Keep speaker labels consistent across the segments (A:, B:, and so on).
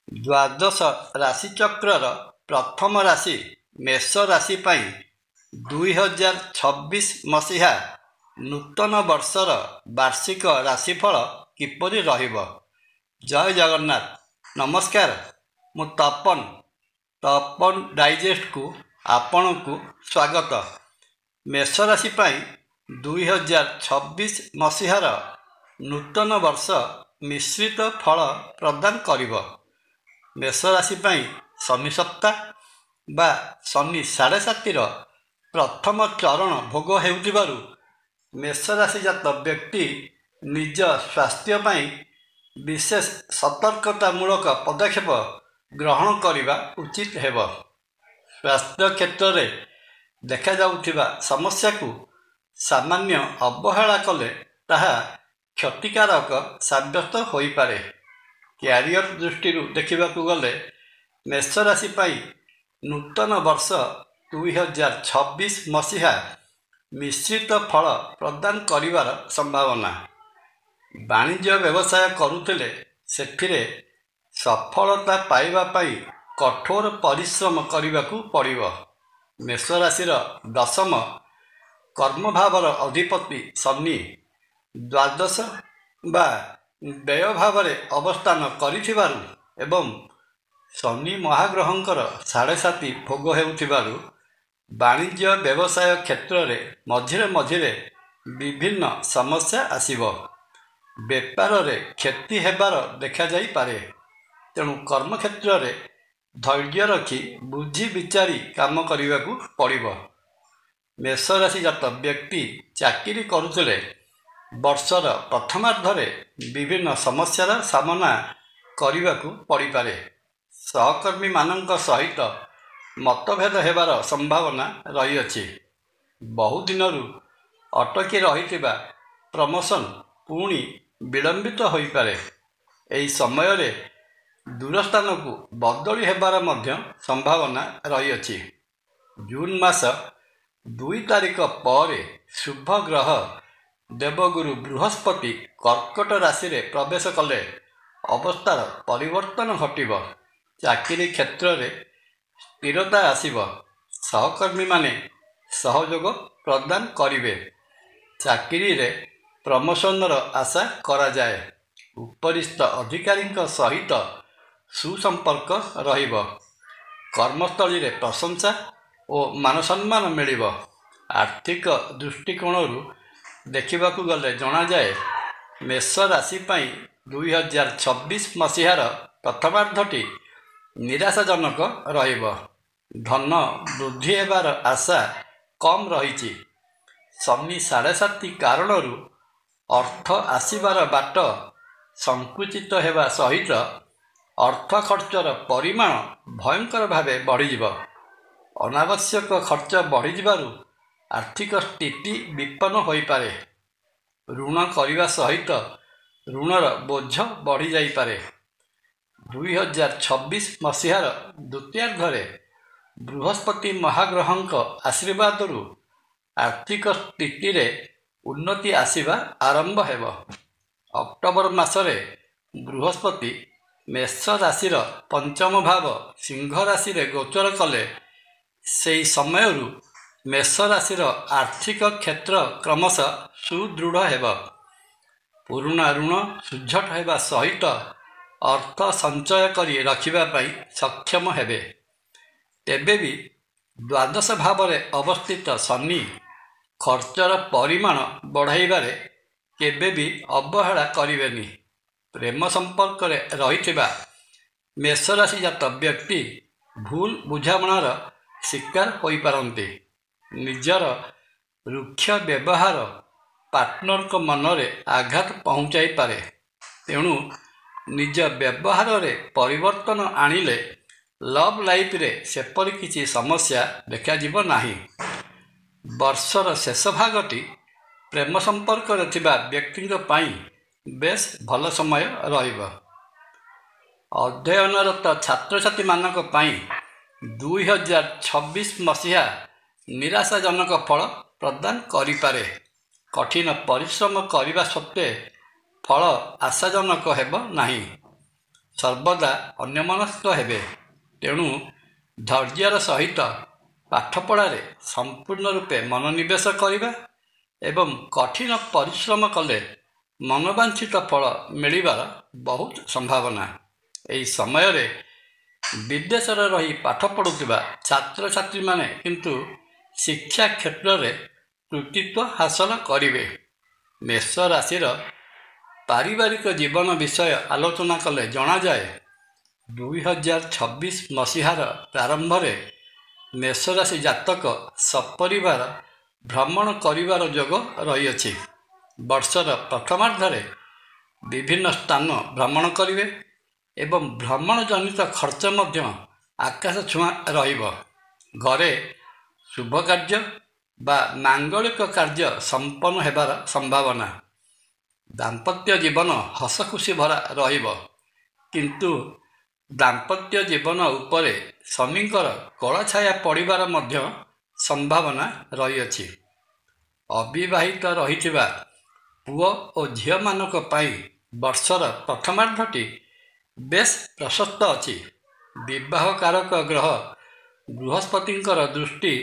A: ଦ୍ୱାଦଶ ରାଶିଚକ୍ରର ପ୍ରଥମ ରାଶି ମେଷ ରାଶି ପାଇଁ 2026 ମସିହା ନୂତନ ବର୍ଷର ବାର୍ଷିକ ରାଶିଫଳ କିପରି ରହିବ? ଜୟ ଜଗନ୍ନାଥ। ନମସ୍କାର, ମୁଁ ତପନ ଡାଇଜେଷ୍ଟକୁ ଆପଣଙ୍କୁ ସ୍ୱାଗତ। ମେଷ ରାଶି ପାଇଁ 2026 ମସିହାର ନୂତନ ବର୍ଷ ମିଶ୍ରିତ ଫଳ ପ୍ରଦାନ କରିବ। ମେଷ ରାଶି ପାଇଁ ଶନି ସପ୍ତାହ ବା ଶନି 7.5ର ପ୍ରଥମ ଚରଣ ଭୋଗ ହେଉଥିବାରୁ ମେଷ ରାଶିଜାତ ବ୍ୟକ୍ତି ନିଜ ସ୍ୱାସ୍ଥ୍ୟ ପାଇଁ ବିଶେଷ ସତର୍କତାମୂଳକ ପଦକ୍ଷେପ ଗ୍ରହଣ କରିବା ଉଚିତ ହେବ। ସ୍ୱାସ୍ଥ୍ୟ କ୍ଷେତ୍ରରେ ଦେଖାଯାଉଥିବା ସମସ୍ୟାକୁ ସାମାନ୍ୟ ଅବହେଳା କଲେ ତାହା କ୍ଷତିକାରକ ସାବ୍ୟସ୍ତ ହୋଇପାରେ। କ୍ୟାରିୟର ଦୃଷ୍ଟିରୁ ଦେଖିବାକୁ ଗଲେ ମେଷ ରାଶି ପାଇଁ ନୂତନ ବର୍ଷ 2026 ମସିହା ମିଶ୍ରିତ ଫଳ ପ୍ରଦାନ କରିବାର ସମ୍ଭାବନା। ବାଣିଜ୍ୟ ବ୍ୟବସାୟ କରୁଥିଲେ ସେଥିରେ ସଫଳତା ପାଇବା ପାଇଁ କଠୋର ପରିଶ୍ରମ କରିବାକୁ ପଡ଼ିବ। ମେଷ ରାଶିର ଦଶମ କର୍ମଭାବର ଅଧିପତି ଶନି ଦ୍ୱାଦଶ ବା ବ୍ୟୟ ଭାବରେ ଅବସ୍ଥାନ କରିଥିବାରୁ ଏବଂ ଶନି ମହାଗ୍ରହଙ୍କର 7.5 ଭୋଗ ହେଉଥିବାରୁ ବାଣିଜ୍ୟ ବ୍ୟବସାୟ କ୍ଷେତ୍ରରେ ମଝିରେ ମଝିରେ ବିଭିନ୍ନ ସମସ୍ୟା ଆସିବ। ବେପାରରେ କ୍ଷତି ହେବାର ଦେଖାଯାଇପାରେ। ତେଣୁ କର୍ମକ୍ଷେତ୍ରରେ ଧୈର୍ଯ୍ୟ ରଖି ବୁଝି ବିଚାରି କାମ କରିବାକୁ ପଡ଼ିବ। ମେଷ ରାଶିଜାତ ବ୍ୟକ୍ତି ଚାକିରି କରୁଥିଲେ ବର୍ଷର ପ୍ରଥମାର୍ଦ୍ଧରେ ବିଭିନ୍ନ ସମସ୍ୟାର ସାମନା କରିବାକୁ ପଡ଼ିପାରେ। ସହକର୍ମୀମାନଙ୍କ ସହିତ ମତଭେଦ ହେବାର ସମ୍ଭାବନା ରହିଅଛି। ବହୁଦିନରୁ ଅଟକି ରହିଥିବା ପ୍ରମୋସନ ପୁଣି ବିଳମ୍ବିତ ହୋଇପାରେ। ଏହି ସମୟରେ ଦୂର ସ୍ଥାନକୁ ବଦଳି ହେବାର ମଧ୍ୟ ସମ୍ଭାବନା ରହିଅଛି। ଜୁନ ମାସ 2 ତାରିଖ ପରେ ଶୁଭ ଗ୍ରହ ଦେବଗୁରୁ ବୃହସ୍ପତି କର୍କଟ ରାଶିରେ ପ୍ରବେଶ କଲେ ଅବସ୍ଥାର ପରିବର୍ତ୍ତନ ଘଟିବ। ଚାକିରି କ୍ଷେତ୍ରରେ ସ୍ଥିରତା ଆସିବ। ସହକର୍ମୀମାନେ ସହଯୋଗ ପ୍ରଦାନ କରିବେ। ଚାକିରିରେ ପ୍ରମୋସନର ଆଶା କରାଯାଏ। ଉପରିସ୍ଥ ଅଧିକାରୀଙ୍କ ସହିତ ସୁସମ୍ପର୍କ ରହିବ। କର୍ମସ୍ଥଳୀରେ ପ୍ରଶଂସା ଓ ମାନସମ୍ମାନ ମିଳିବ। ଆର୍ଥିକ ଦୃଷ୍ଟିକୋଣରୁ ଦେଖିବାକୁ ଗଲେ ଜଣାଯାଏ ମେଷ ରାଶି ପାଇଁ 2026 ମସିହାର ପ୍ରଥମାର୍ଦ୍ଧଟି ନିରାଶାଜନକ ରହିବ। ଧନ ବୃଦ୍ଧି ହେବାର ଆଶା କମ୍ ରହିଛି। ଶନି 7.5 କାରଣରୁ ଅର୍ଥ ଆସିବାର ବାଟ ସଙ୍କୁଚିତ ହେବା ସହିତ ଅର୍ଥ ଖର୍ଚ୍ଚର ପରିମାଣ ଭୟଙ୍କର ଭାବେ ବଢ଼ିଯିବ। ଅନାବଶ୍ୟକ ଖର୍ଚ୍ଚ ବଢ଼ିଯିବାରୁ ଆର୍ଥିକ ସ୍ଥିତି ବିପନ୍ନ ହୋଇପାରେ। ଋଣ କରିବା ସହିତ ଋଣର ବୋଝ ବଢ଼ିଯାଇପାରେ। 2026 ମସିହାର ଦ୍ୱିତୀୟାର୍ଦ୍ଧରେ ବୃହସ୍ପତି ମହାଗ୍ରହଙ୍କ ଆଶୀର୍ବାଦରୁ ଆର୍ଥିକ ସ୍ଥିତିରେ ଉନ୍ନତି ଆସିବା ଆରମ୍ଭ ହେବ। ଅକ୍ଟୋବର ମାସରେ ବୃହସ୍ପତି ମେଷ ରାଶିର ପଞ୍ଚମ ଭାବ ସିଂହ ରାଶିରେ ଗୋଚର କଲେ ସେହି ସମୟରୁ ମେଷ ରାଶିର ଆର୍ଥିକ କ୍ଷେତ୍ର କ୍ରମଶଃ ସୁଦୃଢ଼ ହେବ। ପୁରୁଣା ଋଣ ସୁଝଟ ହେବା ସହିତ ଅର୍ଥ ସଞ୍ଚୟ କରି ରଖିବା ପାଇଁ ସକ୍ଷମ ହେବେ। ତେବେ ବି ଦ୍ୱାଦଶ ଭାବରେ ଅବସ୍ଥିତ ଶନି ଖର୍ଚ୍ଚର ପରିମାଣ ବଢ଼ାଇବାରେ କେବେ ବି ଅବହେଳା କରିବେନି। ପ୍ରେମ ସମ୍ପର୍କରେ ରହିଥିବା ମେଷ ରାଶିଜାତ ବ୍ୟକ୍ତି ଭୁଲ ବୁଝାମଣାର ଶିକାର ହୋଇପାରନ୍ତି। ନିଜର ରୁକ୍ଷ ବ୍ୟବହାର ପାର୍ଟନରଙ୍କ ମନରେ ଆଘାତ ପହୁଞ୍ଚାଇପାରେ। ତେଣୁ ନିଜ ବ୍ୟବହାରରେ ପରିବର୍ତ୍ତନ ଆଣିଲେ ଲଭ୍ ଲାଇଫରେ ସେପରି କିଛି ସମସ୍ୟା ଦେଖାଯିବ ନାହିଁ। ବର୍ଷର ଶେଷ ଭାଗଟି ପ୍ରେମ ସମ୍ପର୍କରେ ଥିବା ବ୍ୟକ୍ତିଙ୍କ ପାଇଁ ବେଶ ଭଲ ସମୟ ରହିବ। ଅଧ୍ୟୟନରତ ଛାତ୍ରଛାତ୍ରୀମାନଙ୍କ ପାଇଁ 2026 ମସିହା ନିରାଶାଜନକ ଫଳ ପ୍ରଦାନ କରିପାରେ। କଠିନ ପରିଶ୍ରମ କରିବା ସତ୍ତ୍ୱେ ଫଳ ଆଶାଜନକ ହେବ ନାହିଁ। ସର୍ବଦା ଅନ୍ୟମନସ୍କ ହେବେ। ତେଣୁ ଧୈର୍ଯ୍ୟର ସହିତ ପାଠପଢ଼ାରେ ସମ୍ପୂର୍ଣ୍ଣ ରୂପେ ମନୋନିବେଶ କରିବା ଏବଂ କଠିନ ପରିଶ୍ରମ କଲେ ମନୋବାଞ୍ଛିତ ଫଳ ମିଳିବାର ବହୁତ ସମ୍ଭାବନା। ଏହି ସମୟରେ ବିଦେଶରେ ରହି ପାଠ ପଢ଼ୁଥିବା ଛାତ୍ରଛାତ୍ରୀମାନେ କିନ୍ତୁ ଶିକ୍ଷା କ୍ଷେତ୍ରରେ କୃତିତ୍ୱ ହାସଲ କରିବେ। ମେଷ ରାଶିର ପାରିବାରିକ ଜୀବନ ବିଷୟ ଆଲୋଚନା କଲେ ଜଣାଯାଏ, 2026 ମସିହାର ପ୍ରାରମ୍ଭରେ ମେଷରାଶି ଜାତକ ସପରିବାର ଭ୍ରମଣ କରିବାର ଯୋଗ ରହିଅଛି। ବର୍ଷର ପ୍ରଥମାର୍ଦ୍ଧରେ ବିଭିନ୍ନ ସ୍ଥାନ ଭ୍ରମଣ କରିବେ ଏବଂ ଭ୍ରମଣ ଜନିତ ଖର୍ଚ୍ଚ ମଧ୍ୟ ଆକାଶ ଛୁଆଁ ରହିବ। ଘରେ ଶୁଭ କାର୍ଯ୍ୟ ବା ମାଙ୍ଗଳିକ କାର୍ଯ୍ୟ ସମ୍ପନ୍ନ ହେବାର ସମ୍ଭାବନା। ଦାମ୍ପତ୍ୟ ଜୀବନ ହସଖୁସି ଭରା ରହିବ, କିନ୍ତୁ ଦାମ୍ପତ୍ୟ ଜୀବନ ଉପରେ ସ୍ୱାମୀଙ୍କର କଳାଛାୟା ପଡ଼ିବାର ମଧ୍ୟ ସମ୍ଭାବନା ରହିଅଛି। ଅବିବାହିତ ରହିଥିବା ପୁଅ ଓ ଝିଅମାନଙ୍କ ପାଇଁ ବର୍ଷର ପ୍ରଥମାର୍ଦ୍ଧଟି ବେଶ୍ ପ୍ରଶସ୍ତ ଅଛି। ବିବାହକାରକ ଗ୍ରହ ବୃହସ୍ପତିଙ୍କର ଦୃଷ୍ଟି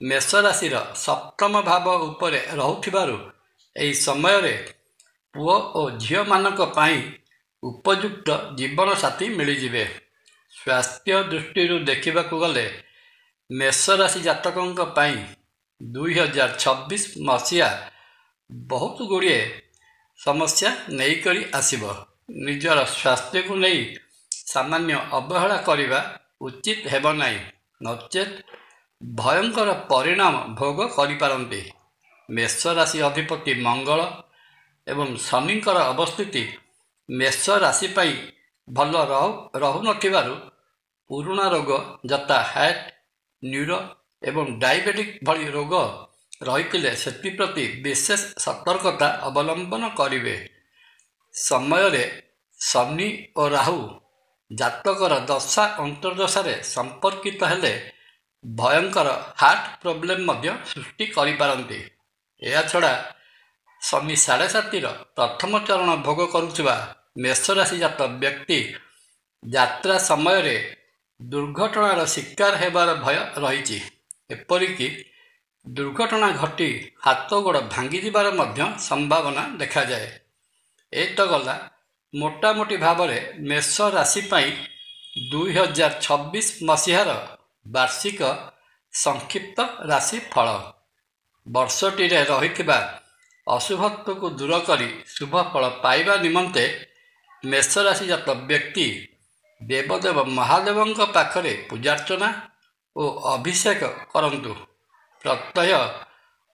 A: ମେଷ ରାଶିର ସପ୍ତମ ଭାବ ଉପରେ ରହୁଥିବାରୁ ଏହି ସମୟରେ ପୁଅ ଓ ଝିଅମାନଙ୍କ ପାଇଁ ଉପଯୁକ୍ତ ଜୀବନସାଥୀ ମିଳିଯିବେ। ସ୍ୱାସ୍ଥ୍ୟ ଦୃଷ୍ଟିରୁ ଦେଖିବାକୁ ଗଲେ ମେଷ ରାଶି ଜାତକଙ୍କ ପାଇଁ 2026 ମସିହା ବହୁତ ଗୁଡ଼ିଏ ସମସ୍ୟା ନେଇକରି ଆସିବ। ନିଜର ସ୍ୱାସ୍ଥ୍ୟକୁ ନେଇ ସାମାନ୍ୟ ଅବହେଳା କରିବା ଉଚିତ ହେବ ନାହିଁ, ନଚେତ୍ ଭୟଙ୍କର ପରିଣାମ ଭୋଗ କରିପାରନ୍ତି। ମେଷ ରାଶି ଅଧିପତି ମଙ୍ଗଳ ଏବଂ ଶନିଙ୍କର ଅବସ୍ଥିତି ମେଷ ରାଶି ପାଇଁ ଭଲ ରହୁନଥିବାରୁ ପୁରୁଣା ରୋଗ ଯଥା ହାର୍ଟ, ନ୍ୟୁରୋ ଏବଂ ଡାଇବେଟିକ୍ ଭଳି ରୋଗ ରହିଥିଲେ ସେଥିପ୍ରତି ବିଶେଷ ସତର୍କତା ଅବଲମ୍ବନ କରିବେ। ସମୟରେ ଶନି ଓ ରାହୁ ଜାତକର ଦଶା ଅନ୍ତର୍ଦଶାରେ ସମ୍ପର୍କିତ ହେଲେ ଭୟଙ୍କର ହାର୍ଟ ପ୍ରୋବ୍ଲେମ୍ ମଧ୍ୟ ସୃଷ୍ଟି କରିପାରନ୍ତି। ଏହାଛଡ଼ା ଶନି 7.5ର ପ୍ରଥମ ଚରଣ ଭୋଗ କରୁଥିବା ମେଷରାଶି ଜାତ ବ୍ୟକ୍ତି ଯାତ୍ରା ସମୟରେ ଦୁର୍ଘଟଣାର ଶିକାର ହେବାର ଭୟ ରହିଛି। ଏପରିକି ଦୁର୍ଘଟଣା ଘଟି ହାତ ଗୋଡ଼ ଭାଙ୍ଗିଯିବାର ମଧ୍ୟ ସମ୍ଭାବନା ଦେଖାଯାଏ। ଏତ ଗଲା ମୋଟାମୋଟି ଭାବରେ ମେଷ ରାଶି ପାଇଁ 2026 ମସିହାର ବାର୍ଷିକ ସଂକ୍ଷିପ୍ତ ରାଶି ଫଳ। ବର୍ଷଟିରେ ରହିଥିବା ଅଶୁଭତ୍ୱକୁ ଦୂର କରି ଶୁଭ ଫଳ ପାଇବା ନିମନ୍ତେ ମେଷରାଶି ଜାତ ବ୍ୟକ୍ତି ଦେବଦେବ ମହାଦେବଙ୍କ ପାଖରେ ପୂଜାର୍ଚ୍ଚନା ଓ ଅଭିଷେକ କରନ୍ତୁ। ପ୍ରତ୍ୟହ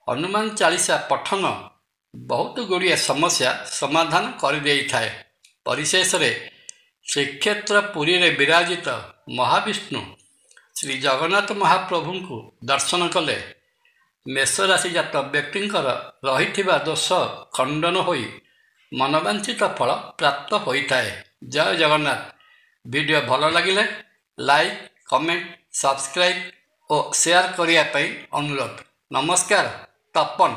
A: ହନୁମାନ ଚାଳିଶା ପଠନ ବହୁତ ଗୁଡ଼ିଏ ସମସ୍ୟା ସମାଧାନ କରିଦେଇଥାଏ। ପରିଶେଷରେ ଶ୍ରୀକ୍ଷେତ୍ର ପୁରୀରେ ବିରାଜିତ ମହାବିଷ୍ଣୁ ଶ୍ରୀ ଜଗନ୍ନାଥ ମହାପ୍ରଭୁଙ୍କୁ ଦର୍ଶନ କଲେ ମେଷରାଶି ଜାତ ବ୍ୟକ୍ତିଙ୍କର ରହିଥିବା ଦୋଷ ଖଣ୍ଡନ ହୋଇ ମନବାଞ୍ଛିତ ଫଳ ପ୍ରାପ୍ତ ହୋଇଥାଏ। ଜୟ ଜଗନ୍ନାଥ। ଭିଡ଼ିଓ ଭଲ ଲାଗିଲେ ଲାଇକ୍, କମେଣ୍ଟ, ସବସ୍କ୍ରାଇବ୍ ଓ ସେୟାର କରିବା ପାଇଁ ଅନୁରୋଧ। ନମସ୍କାର। ତପନ।